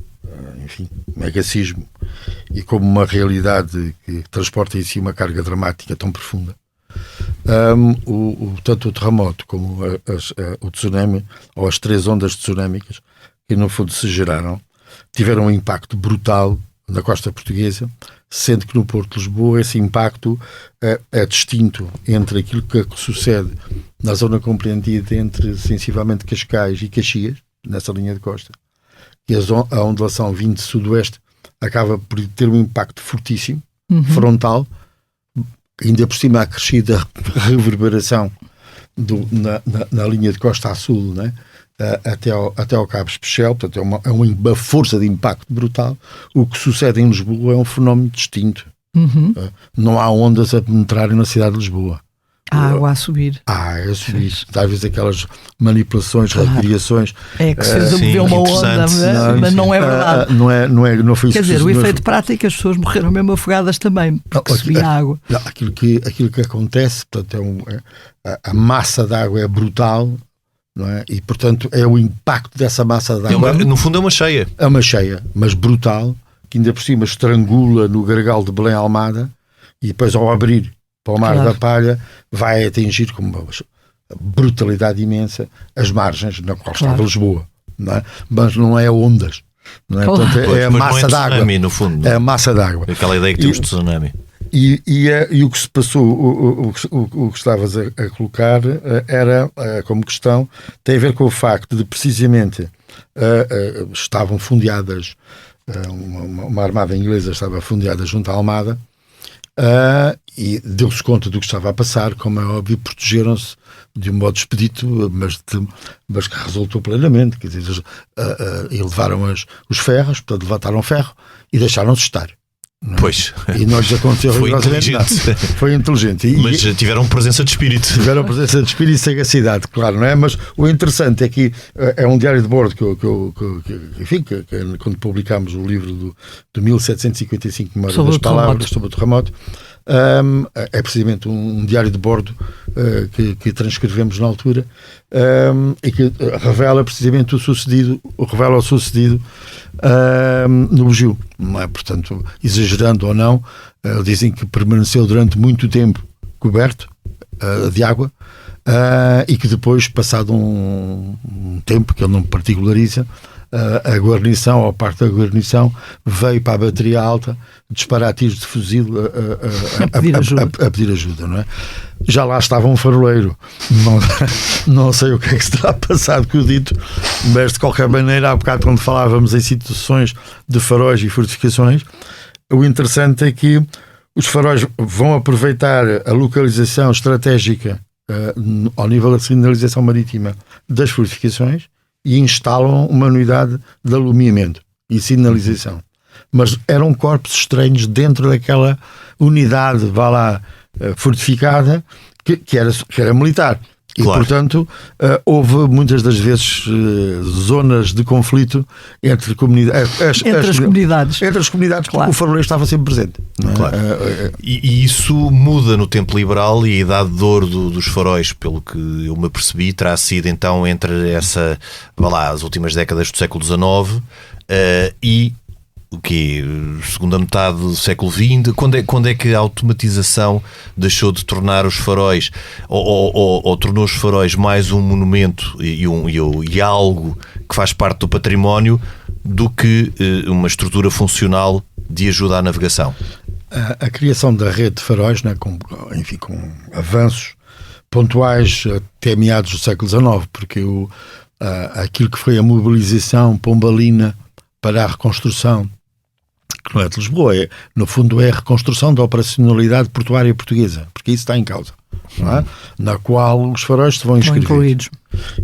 sismo e como uma realidade que transporta em si uma carga dramática tão profunda, tanto o terremoto como o tsunami, ou as 3 ondas tsunâmicas, que no fundo se geraram, tiveram um impacto brutal na costa portuguesa, sendo que no Porto de Lisboa esse impacto é distinto entre aquilo que sucede na zona compreendida entre sensivelmente Cascais e Caxias, nessa linha de costa, que a ondulação vindo de sudoeste acaba por ter um impacto fortíssimo, frontal, ainda por cima a crescida reverberação na linha de costa a sul, né? até ao Cabo Especial, portanto é uma força de impacto brutal. O que sucede em Lisboa é um fenómeno distinto. Não há ondas a penetrarem na cidade de Lisboa. A água a subir. A subir. Às vezes aquelas manipulações, recriações. É que se fez mover uma onda, mas não é verdade. Não foi isso. Quer dizer, o efeito prático, as pessoas morreram mesmo afogadas também, porque subia a água. Aquilo que acontece, portanto, a massa de água é brutal, não é? E, portanto, é o impacto dessa massa de água. No fundo é uma cheia. É uma cheia, mas brutal, que ainda por cima estrangula no gargalo de Belém-Almada e depois ao abrir para o Mar da Palha vai atingir com uma brutalidade imensa as margens na qual estava Lisboa, não é? Mas não é ondas, não é? Portanto, é a massa d'água, no fundo. É a massa d'água. Aquela ideia que temos de tsunami. E o que se passou, o que estavas a colocar era como questão, tem a ver com o facto de precisamente estavam fundeadas, uma armada inglesa estava fundeada junto à Almada, e deu-se conta do que estava a passar, como é óbvio, protegeram-se de um modo expedito, mas que resultou plenamente, quer dizer, e levaram os ferros, portanto levantaram ferro e deixaram-se estar. Pois. E não lhes aconteceu rigorosamente nada. Foi inteligente. Mas tiveram presença de espírito. Tiveram presença de espírito e sagacidade, claro, não é? Mas o interessante é que é um diário de bordo que quando publicámos o livro do 1755, Memória das Palavras, sobre o terremoto, é precisamente um diário de bordo que transcrevemos na altura, e que revela precisamente o sucedido no Bugio, não é? Portanto, exagerando ou não, dizem que permaneceu durante muito tempo coberto de água, e que depois, passado um tempo que ele não particulariza, a guarnição, ou parte da guarnição, veio para a bateria alta disparar tiros de fuzil a pedir ajuda, não é? Já lá estava um faroleiro, não sei o que é que se terá passado com o dito, mas de qualquer maneira, há bocado quando falávamos em situações de faróis e fortificações, o interessante é que os faróis vão aproveitar a localização estratégica ao nível da sinalização marítima das fortificações e instalam uma unidade de alumiamento e sinalização. Mas eram corpos estranhos dentro daquela unidade, fortificada, que era militar. E, claro. portanto, houve muitas das vezes zonas de conflito entre comunidades. Entre as comunidades. Entre as comunidades, Claro. porque o faroleiro estava sempre presente. Não é? Claro. E isso muda no tempo liberal, e a idade de ouro dos faróis, pelo que eu me apercebi, terá sido então entre as últimas décadas do século XIX e o quê? Segunda metade do século XX. Quando é que a automatização deixou de tornar os faróis ou tornou os faróis mais um monumento e algo que faz parte do património do que uma estrutura funcional de ajuda à navegação? A criação da rede de faróis, né, com avanços pontuais até meados do século XIX, porque aquilo que foi a mobilização pombalina para a reconstrução, que não é de Lisboa, no fundo é a reconstrução da operacionalidade portuária portuguesa, porque isso está em causa, não é? Na qual os faróis se vão inscrever.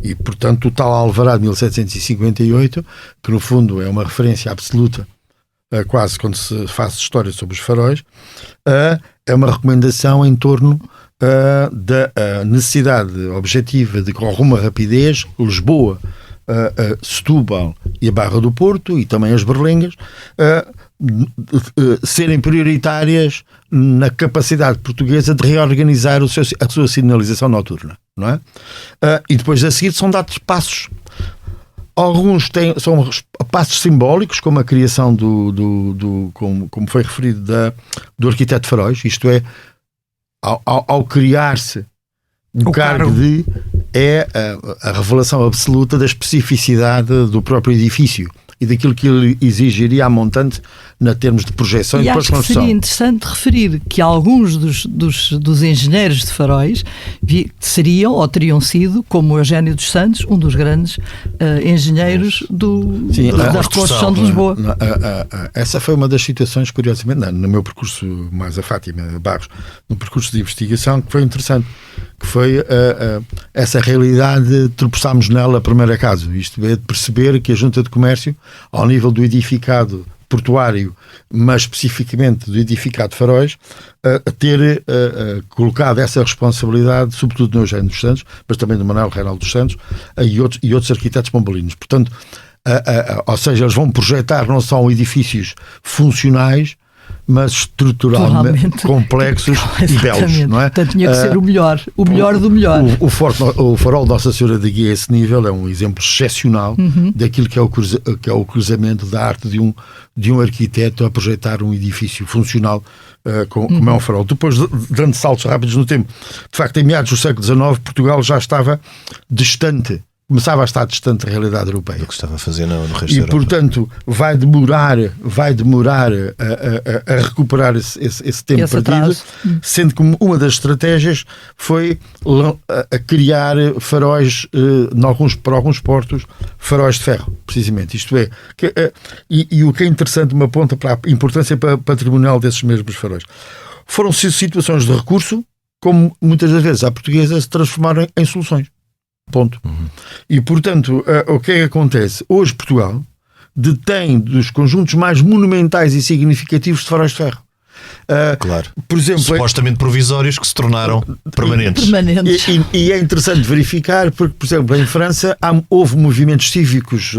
E, portanto, o tal Alvará de 1758, que no fundo é uma referência absoluta, quase quando se faz história sobre os faróis, é uma recomendação em torno da necessidade objetiva de, com alguma rapidez, Lisboa, Setúbal e a Barra do Porto, e também as Berlengas, serem prioritárias na capacidade portuguesa de reorganizar a sua sinalização noturna, não é? E depois a seguir são dados passos. Alguns são passos simbólicos, como a criação como foi referido, do arquiteto Faróis, isto é, ao criar-se o cargo de a revelação absoluta da especificidade do próprio edifício e daquilo que ele exigiria à montante na termos de projeção e de acho que seria interessante referir que alguns dos engenheiros de faróis seriam ou teriam sido, como o Eugénio dos Santos, um dos grandes engenheiros da reconstrução de Lisboa. Essa foi uma das situações, curiosamente, no meu percurso mais a Fátima Barros, no percurso de investigação, que foi interessante, que foi essa realidade, tropeçámos nela a primeiro acaso, isto é, de perceber que a Junta de Comércio, ao nível do edificado portuário, mas especificamente do edificado Faróis, ter colocado essa responsabilidade, sobretudo no Eugénio dos Santos, mas também do Manuel Reinaldo dos Santos e outros arquitetos pombalinos. Portanto, ou seja, eles vão projetar não só edifícios funcionais, mas estruturalmente complexos e belos, não é? Portanto, tinha que ser o melhor do melhor. O farol de Nossa Senhora de Guia a esse nível é um exemplo excepcional daquilo que é o cruzamento da arte de um arquiteto a projetar um edifício funcional como é um farol. Depois, dando saltos rápidos no tempo, de facto, em meados do século XIX, Portugal já estava distante, começava a estar distante da realidade europeia. Do que estava a fazer no resto da Europa. E, portanto, vai demorar a recuperar esse tempo perdido, sendo que uma das estratégias foi a criar faróis, para alguns portos, faróis de ferro, precisamente. Isto é, e o que é interessante, uma ponta para a importância patrimonial desses mesmos faróis. Foram situações de recurso, como muitas das vezes a portuguesa se transformaram em soluções. Ponto. E, portanto, o que é que acontece? Hoje Portugal detém dos conjuntos mais monumentais e significativos de faróis de ferro. Claro. Por exemplo, supostamente provisórios que se tornaram permanentes. E é interessante verificar porque, por exemplo, em França houve movimentos cívicos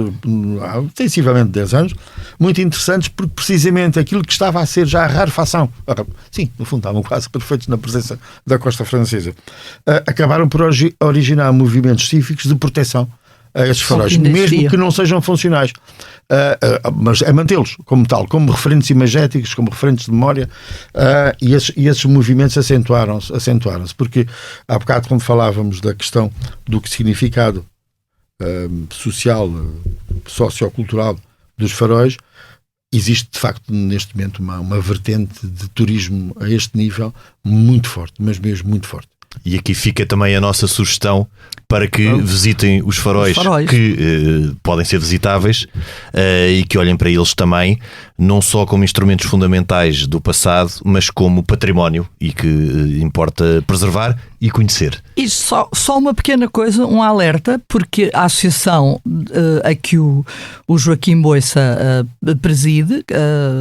há sensivelmente 10 anos muito interessantes, porque precisamente aquilo que estava a ser já a rarefação, sim, no fundo estavam quase perfeitos na presença da costa francesa, acabaram por originar movimentos cívicos de proteção a esses faróis, mesmo que não sejam funcionais, mas é mantê-los como tal, como referentes imagéticos, como referentes de memória, e esses movimentos acentuaram-se, porque há bocado, quando falávamos da questão do que significado social, sociocultural dos faróis, existe de facto neste momento uma vertente de turismo a este nível muito forte, mas mesmo muito forte. E aqui fica também a nossa sugestão para que visitem os faróis. Que podem ser visitáveis, e que olhem para eles também, não só como instrumentos fundamentais do passado, mas como património e que importa preservar e conhecer. E só uma pequena coisa, um alerta, porque a associação a que o Joaquim Boissa preside,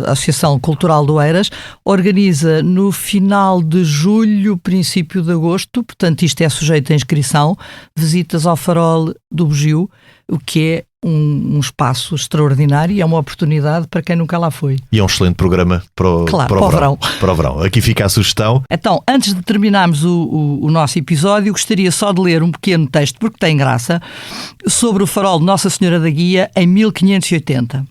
a Associação Cultural do Eiras, organiza no final de julho, princípio de agosto, portanto isto é sujeito a inscrição, visitas ao Farol do Bugio, o que é um espaço extraordinário e é uma oportunidade para quem nunca lá foi. E é um excelente programa para o verão. Para o verão. Aqui fica a sugestão. Então, antes de terminarmos o nosso episódio, gostaria só de ler um pequeno texto, porque tem graça, sobre o farol de Nossa Senhora da Guia em 1580.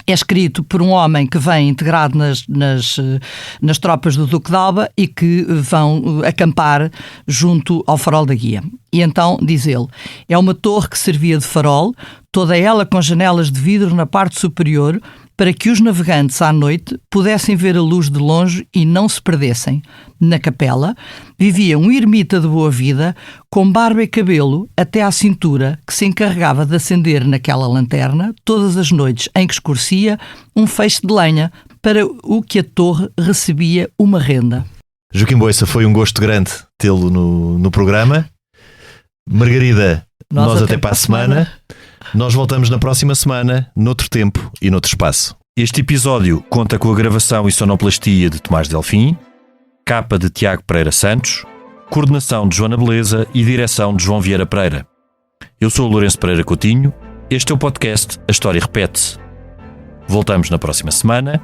É escrito por um homem que vem integrado nas tropas do Duque de Alba e que vão acampar junto ao farol da Guia. E então, diz ele, é uma torre que servia de farol, toda ela com janelas de vidro na parte superior, para que os navegantes à noite pudessem ver a luz de longe e não se perdessem. Na capela vivia um ermita de boa vida, com barba e cabelo até à cintura, que se encarregava de acender naquela lanterna, todas as noites em que escurecia, um feixe de lenha, para o que a torre recebia uma renda. Joaquim Boissa, foi um gosto grande tê-lo no programa. Margarida, nós até para a semana. Nós voltamos na próxima semana, noutro tempo e noutro espaço. Este episódio conta com a gravação e sonoplastia de Tomás Delfim, capa de Tiago Pereira Santos, coordenação de Joana Beleza e direção de João Vieira Pereira. Eu sou o Lourenço Pereira Coutinho, este é o podcast A História Repete-se. Voltamos na próxima semana,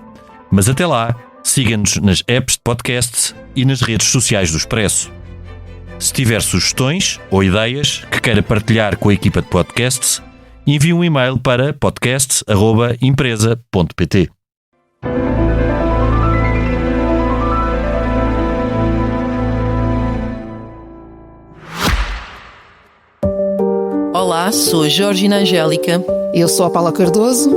mas até lá, siga-nos nas apps de podcasts e nas redes sociais do Expresso. Se tiver sugestões ou ideias que queira partilhar com a equipa de podcasts, envie um e-mail para podcasts@empresa.pt. Olá, sou a Georgina Angélica. Eu sou a Paula Cardoso.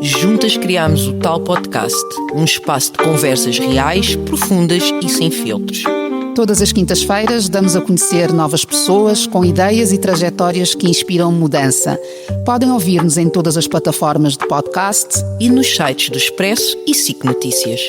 Juntas criámos o Tal Podcast, um espaço de conversas reais, profundas e sem filtros. Todas as quintas-feiras damos a conhecer novas pessoas com ideias e trajetórias que inspiram mudança. Podem ouvir-nos em todas as plataformas de podcast e nos sites do Expresso e SIC Notícias.